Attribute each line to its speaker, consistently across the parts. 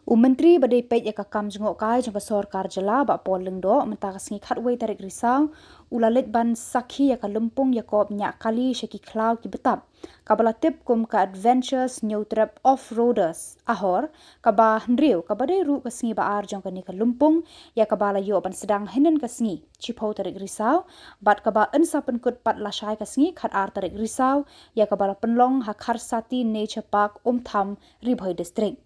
Speaker 1: Menteri badai pej ya kakam jengok kai jengka sorkar jela bak poleng do mentaka sengi khatway tarik risau ulalit ban sakhi ya ka lempung ya kop nyak kali syaki klau ki betap kabala tip kum ka adventures new trip off-roaders ahor kaba hendriu kabadai ru ka sengi baar jengka ni ka lempung ya kabala yo ban sedang hinen ka sengi chipau tarik risau bat kaba ensa penkut pat lasai ka sengi khat ar tarik risau ya kabala penlong hakar sati nature park Umtham Ribhoi district.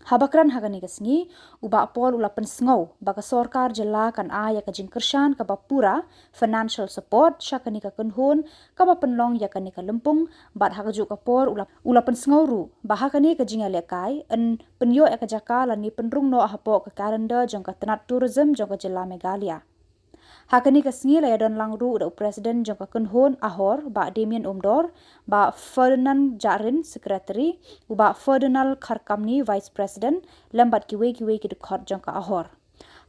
Speaker 1: Habakran hagani kasngi ubak pol ulapan sengau baka sorkar jela kan ya ka jingkershan ka bapura financial support syakani ka kenhun ka penlong ya kani ka lempung bat hagaju ka por ulapan sengau ru bahakani ka jinga lekai en penyo ya ka jaka lani penrung no hapo ka kalender jong ka tenat tourism jong ka jela Meghalaya. Hakani kasngi la yadon langru da presiden jong ka kenhun ahor ba Damien Umdor ba Ferdinand Jarin secretary uba Ferdinand Kharkamni vice president lambat kiwe ki dekot jong ka ahor.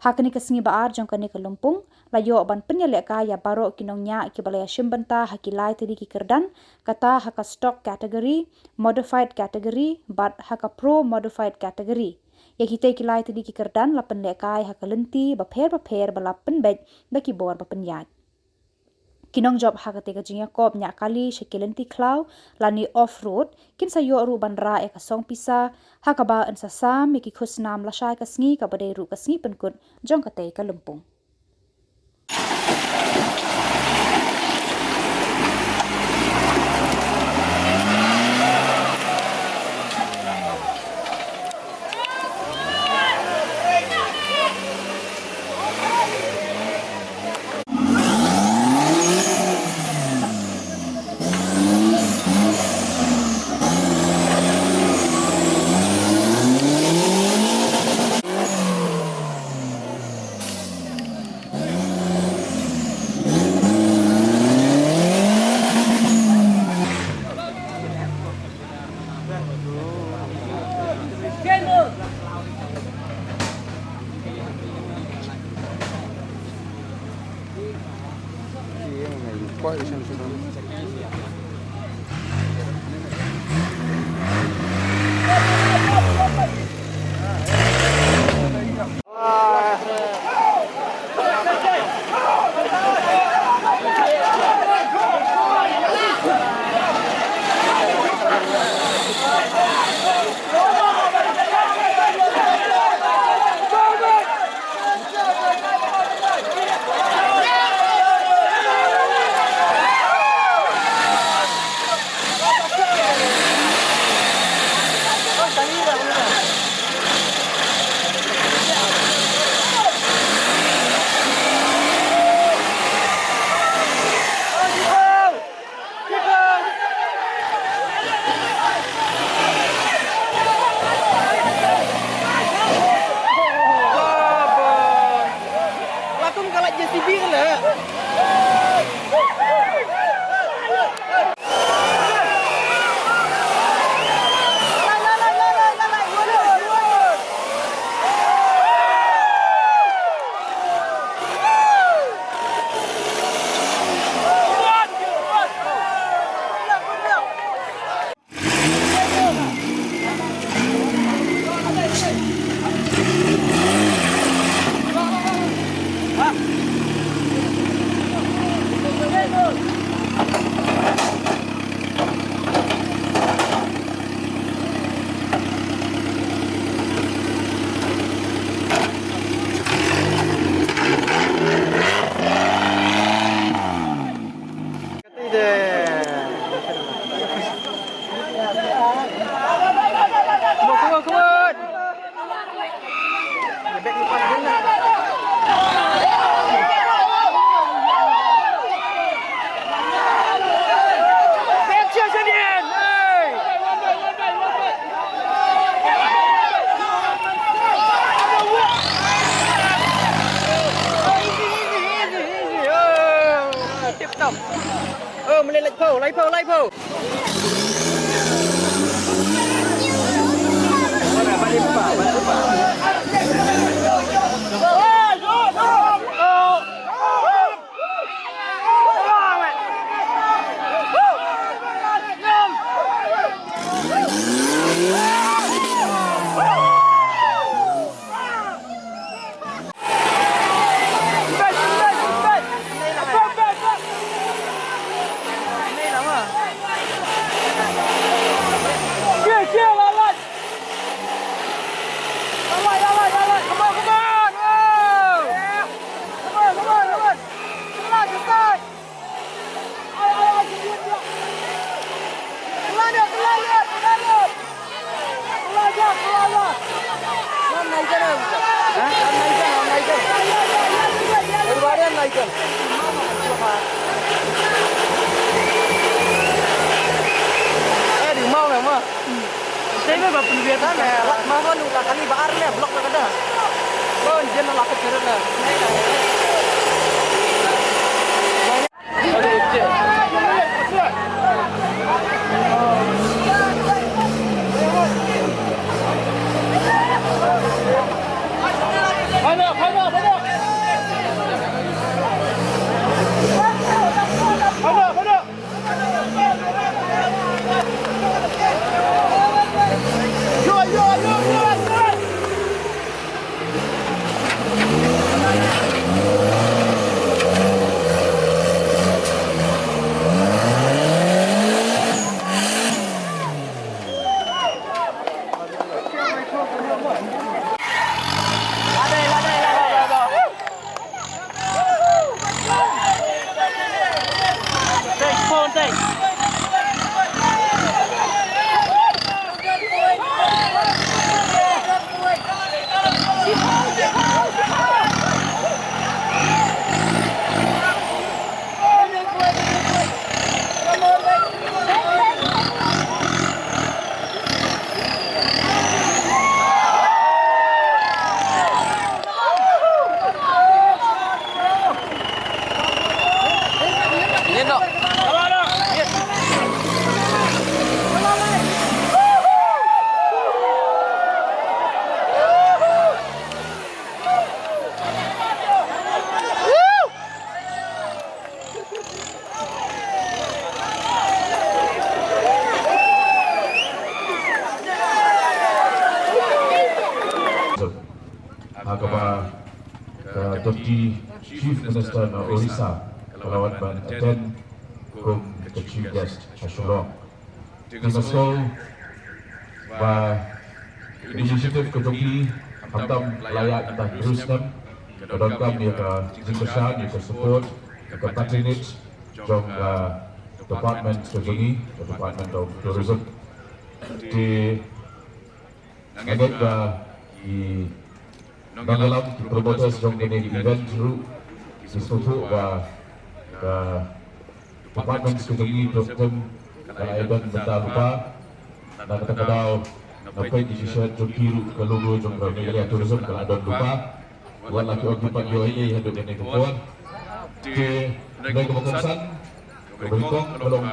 Speaker 1: Hakani kasngi baar jong ka ni ka lumpung la yo ban penyelek ka ya baro kinongnya ki balaya shimbanta hakilai tadi ki kerdan kata haka stock category modified category bat haka pro modified category. Ya kita kilai tadi ki kerdan la penlekai hakalenti bapher bala penbej baki bor bapenyat. Kinong job hakate ka jingya kop nya kali shekilenti klau lani off road kin sayo ru bandra e ka song pisa hakaba en sasam ki khusnam la shai ka sngi ka badai ru ka sngi penkut jong ka te ka lempung.
Speaker 2: Lấy phô. Saya ba penbiatan rak mahon ulah kali baar le blok ka kada. Bon jen la ka cerita na. Aduh, cek.
Speaker 3: Agama Deputy Chief Minister na Orissa kalawat ban attend kum the chief guest Ashurong. Dimasko ba initiative ko Deputy hamtam layak kita teruskan kedongkam ya ke jingkasan ya ke support ya ke patronage jong Department Kejungi Department of Tourism di ngaget di dalam promotes jong ini event dulu disuruh ke Department Kejungi Dokter event benda lupa dan kadang dapat decision jong kiru ke logo jong Media Tourism kalau ada lupa buat lagi okipan yo ini hendak ini tuan di negara kemukasan berikut belum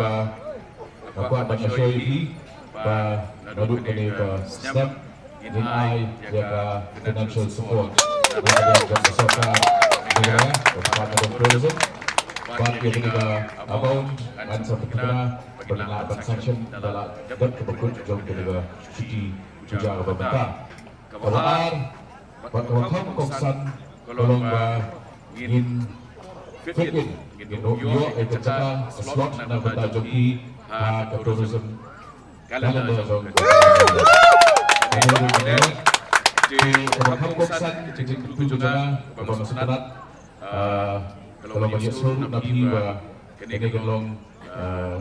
Speaker 3: aku ada show ini duduk ini ke snap in I ya financial support dari bersama negara Department of Tourism bagi kita abound dan sampai kita berlaku sanction dalam dan kebukut jauh kita cuti juga berbeda kawan waktu kongsan kalau ingin fit in yo kita slot na benda joki ke tourism calendar zone di waktu kongsan jadi tujuh jana beberapa sebentar kalau banyak seluruh nabi kini gelong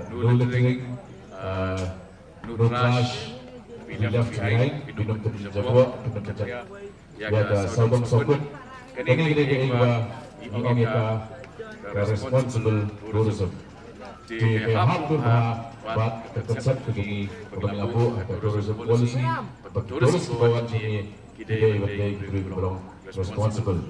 Speaker 3: no littering no trash we left behind minum terjaga minum terjaga ya ada sabang sokut kini ingin kita responsible tourism di pihak tu buat konsep begini kami abu ada tourism policy tourism bawah ini kita belum responsible.